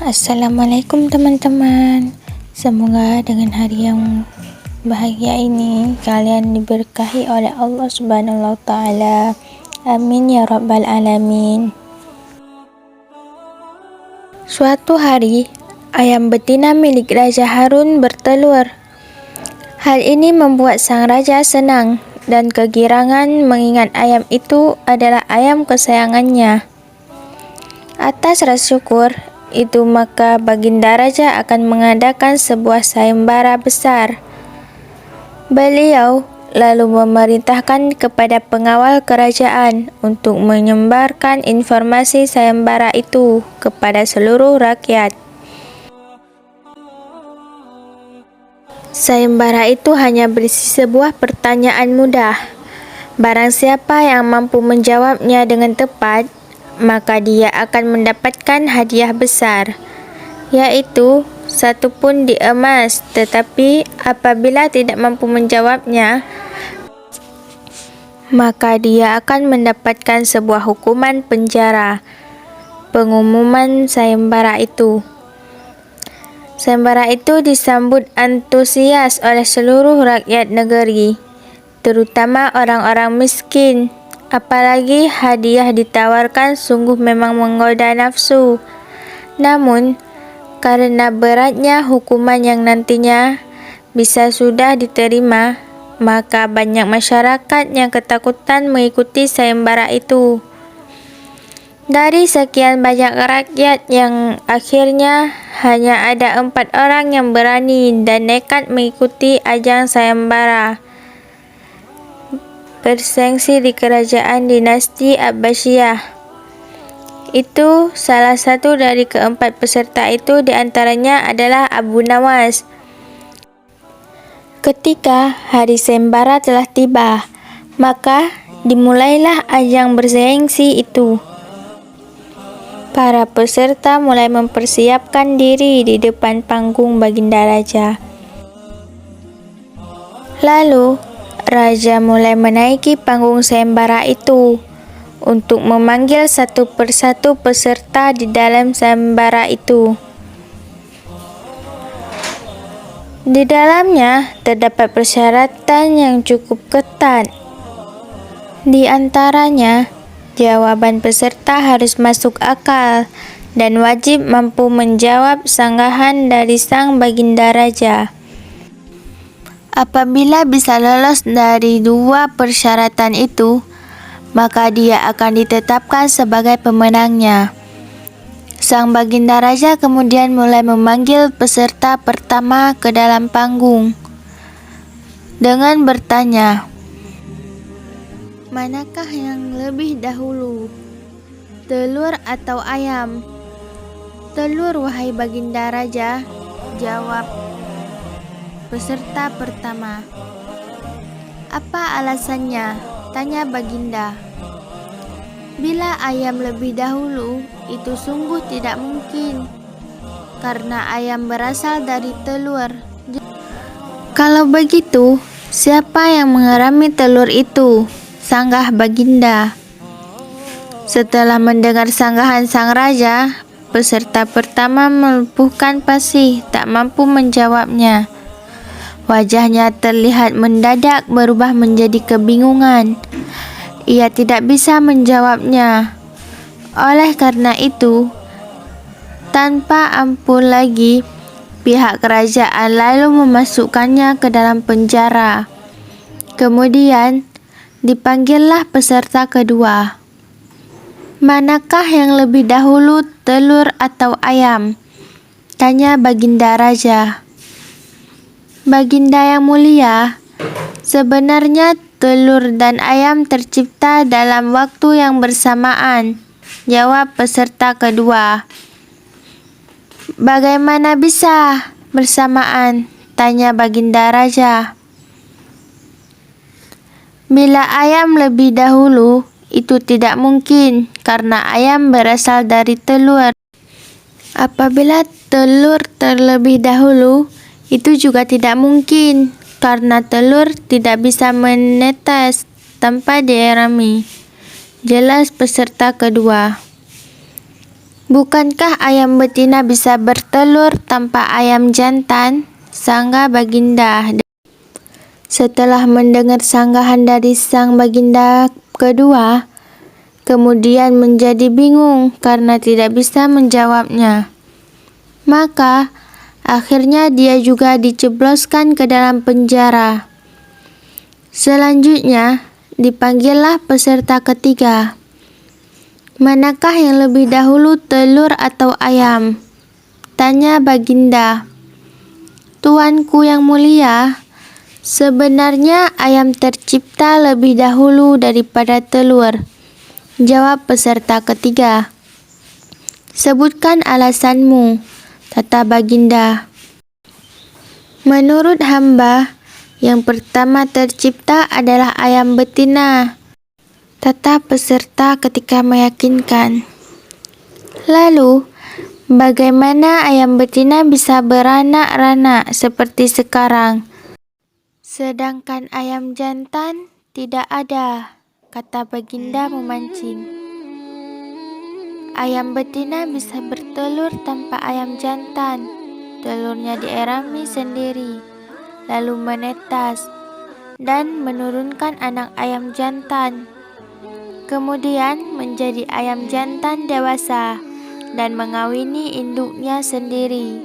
Assalamualaikum teman-teman. Semoga dengan hari yang bahagia ini kalian diberkahi oleh Allah Subhanahu wa taala. Amin ya rabbal alamin. Suatu hari, ayam betina milik Raja Harun bertelur. Hal ini membuat sang raja senang dan kegirangan mengingat ayam itu adalah ayam kesayangannya. Atas rasa syukur itu, maka Baginda Raja akan mengadakan sebuah sayembara besar. Beliau lalu memerintahkan kepada pengawal kerajaan untuk menyebarkan informasi sayembara itu kepada seluruh rakyat. Sayembara itu hanya berisi sebuah pertanyaan mudah. Barang siapa yang mampu menjawabnya dengan tepat, maka dia akan mendapatkan hadiah besar, yaitu 1 pundi emas. Tetapi apabila tidak mampu menjawabnya, maka dia akan mendapatkan sebuah hukuman penjara. Pengumuman sayembara itu. Sayembara itu disambut antusias oleh seluruh rakyat negeri, terutama orang-orang miskin. Apalagi hadiah ditawarkan sungguh memang menggoda nafsu. Namun, karena beratnya hukuman yang nantinya bisa sudah diterima, maka banyak masyarakat yang ketakutan mengikuti sayembara itu. Dari sekian banyak rakyat yang akhirnya hanya ada 4 orang yang berani dan nekat mengikuti ajang sayembara bersengssi di kerajaan dinasti Abbasiyah. Itu salah satu dari keempat peserta itu, diantaranya adalah Abu Nawas. Ketika hari sayembara telah tiba, maka dimulailah ajang bersengssi itu. Para peserta mulai mempersiapkan diri di depan panggung Baginda Raja. Lalu Raja mulai menaiki panggung sayembara itu untuk memanggil satu persatu peserta di dalam sayembara itu. Di dalamnya terdapat persyaratan yang cukup ketat. Di antaranya, jawaban peserta harus masuk akal dan wajib mampu menjawab sanggahan dari sang Baginda Raja. Apabila bisa lolos dari 2 persyaratan itu, maka dia akan ditetapkan sebagai pemenangnya. Sang Baginda Raja kemudian mulai memanggil peserta pertama ke dalam panggung dengan bertanya, "Manakah yang lebih dahulu, telur atau ayam?" "Telur, wahai Baginda Raja," jawab peserta pertama. "Apa alasannya?" tanya Baginda. "Bila ayam lebih dahulu, itu sungguh tidak mungkin, karena ayam berasal dari telur." "Kalau begitu, siapa yang mengerami telur itu?" sanggah Baginda. Setelah mendengar sanggahan sang raja, peserta pertama melumpuhkan pasi, tak mampu menjawabnya. Wajahnya terlihat mendadak berubah menjadi kebingungan. Ia tidak bisa menjawabnya. Oleh karena itu, tanpa ampun lagi, pihak kerajaan lalu memasukkannya ke dalam penjara. Kemudian, dipanggillah peserta kedua. "Manakah yang lebih dahulu, telur atau ayam?" tanya Baginda Raja. "Baginda yang mulia, sebenarnya telur dan ayam tercipta dalam waktu yang bersamaan," jawab peserta kedua. "Bagaimana bisa bersamaan?" tanya Baginda Raja. "Bila ayam lebih dahulu, itu tidak mungkin, karena ayam berasal dari telur. Apabila telur terlebih dahulu, itu juga tidak mungkin, karena telur tidak bisa menetas tanpa dierami," jelas peserta kedua. Bukankah ayam betina bisa bertelur tanpa ayam jantan? Sangga Baginda. Setelah mendengar sanggahan dari sang baginda kedua, kemudian menjadi bingung karena tidak bisa menjawabnya. Maka, akhirnya dia juga dijebloskan ke dalam penjara. Selanjutnya, dipanggillah peserta ketiga. Manakah yang lebih dahulu, telur atau ayam? Tanya Baginda. Tuanku yang mulia, sebenarnya ayam tercipta lebih dahulu daripada telur. Jawab peserta ketiga. Sebutkan alasanmu, kata Baginda. Menurut hamba, yang pertama tercipta adalah ayam betina, kata peserta ketika meyakinkan. Lalu, bagaimana ayam betina bisa beranak-ranak seperti sekarang, sedangkan ayam jantan tidak ada, kata Baginda memancing. Ayam betina bisa bertelur tanpa ayam jantan. Telurnya dierami sendiri, lalu menetas dan menurunkan anak ayam jantan. Kemudian menjadi ayam jantan dewasa dan mengawini induknya sendiri.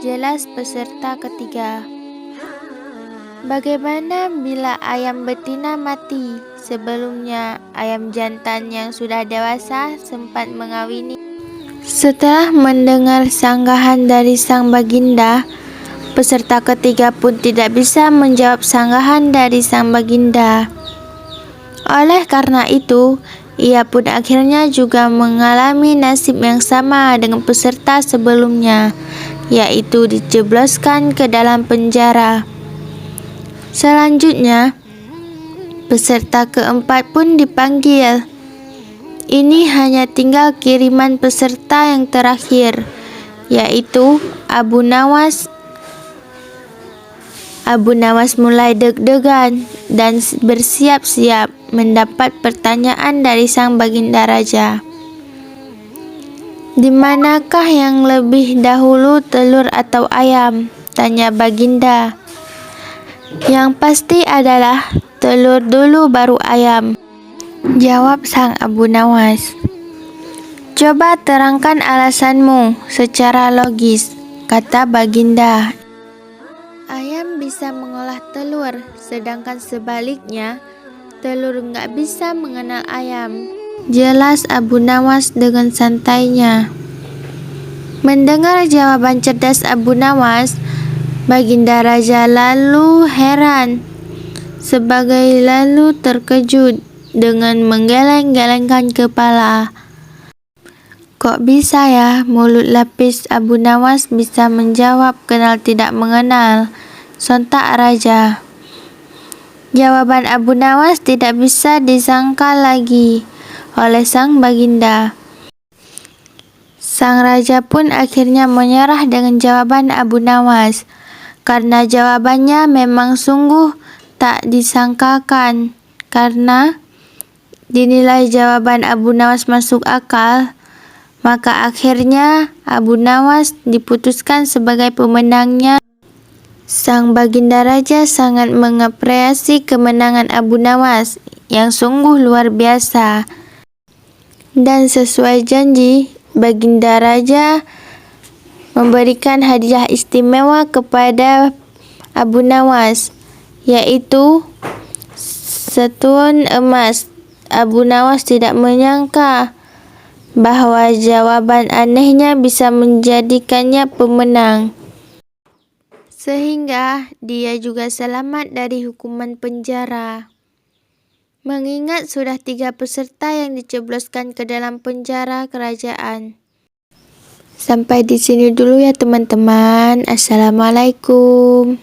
Jelas peserta ketiga. Bagaimana bila ayam betina mati sebelumnya ayam jantan yang sudah dewasa sempat mengawini? Setelah mendengar sanggahan dari sang baginda, peserta ketiga pun tidak bisa menjawab sanggahan dari sang baginda. Oleh karena itu, ia pun akhirnya juga mengalami nasib yang sama dengan peserta sebelumnya, yaitu dijebloskan ke dalam penjara. Selanjutnya, peserta keempat pun dipanggil. Ini hanya tinggal kiriman peserta yang terakhir, yaitu Abu Nawas. Abu Nawas mulai deg-degan dan bersiap-siap mendapat pertanyaan dari sang baginda raja. Di manakah yang lebih dahulu, telur atau ayam? Tanya baginda. Yang pasti adalah telur dulu baru ayam, jawab sang Abu Nawas. Coba terangkan alasanmu secara logis, kata baginda. Ayam bisa mengolah telur, sedangkan sebaliknya, telur nggak bisa mengenal ayam. Jelas Abu Nawas dengan santainya. Mendengar jawaban cerdas Abu Nawas, Baginda Raja lalu heran, sebagai lalu terkejut dengan menggeleng-gelengkan kepala. Kok bisa ya mulut lapis Abu Nawas bisa menjawab kenal tidak mengenal? Sontak raja. Jawaban Abu Nawas tidak bisa disangka lagi oleh sang baginda. Sang raja pun akhirnya menyerah dengan jawaban Abu Nawas, karena jawabannya memang sungguh tak disangkakan. Karena dinilai jawaban Abu Nawas masuk akal, maka akhirnya Abu Nawas diputuskan sebagai pemenangnya. Sang baginda raja sangat mengapresiasi kemenangan Abu Nawas yang sungguh luar biasa. Dan sesuai janji, baginda raja memberikan hadiah istimewa kepada Abu Nawas, yaitu setun emas. Abu Nawas tidak menyangka bahwa jawaban anehnya bisa menjadikannya pemenang, sehingga dia juga selamat dari hukuman penjara. Mengingat sudah 3 peserta yang dijebloskan ke dalam penjara kerajaan. Sampai di sini dulu ya teman-teman. Assalamualaikum.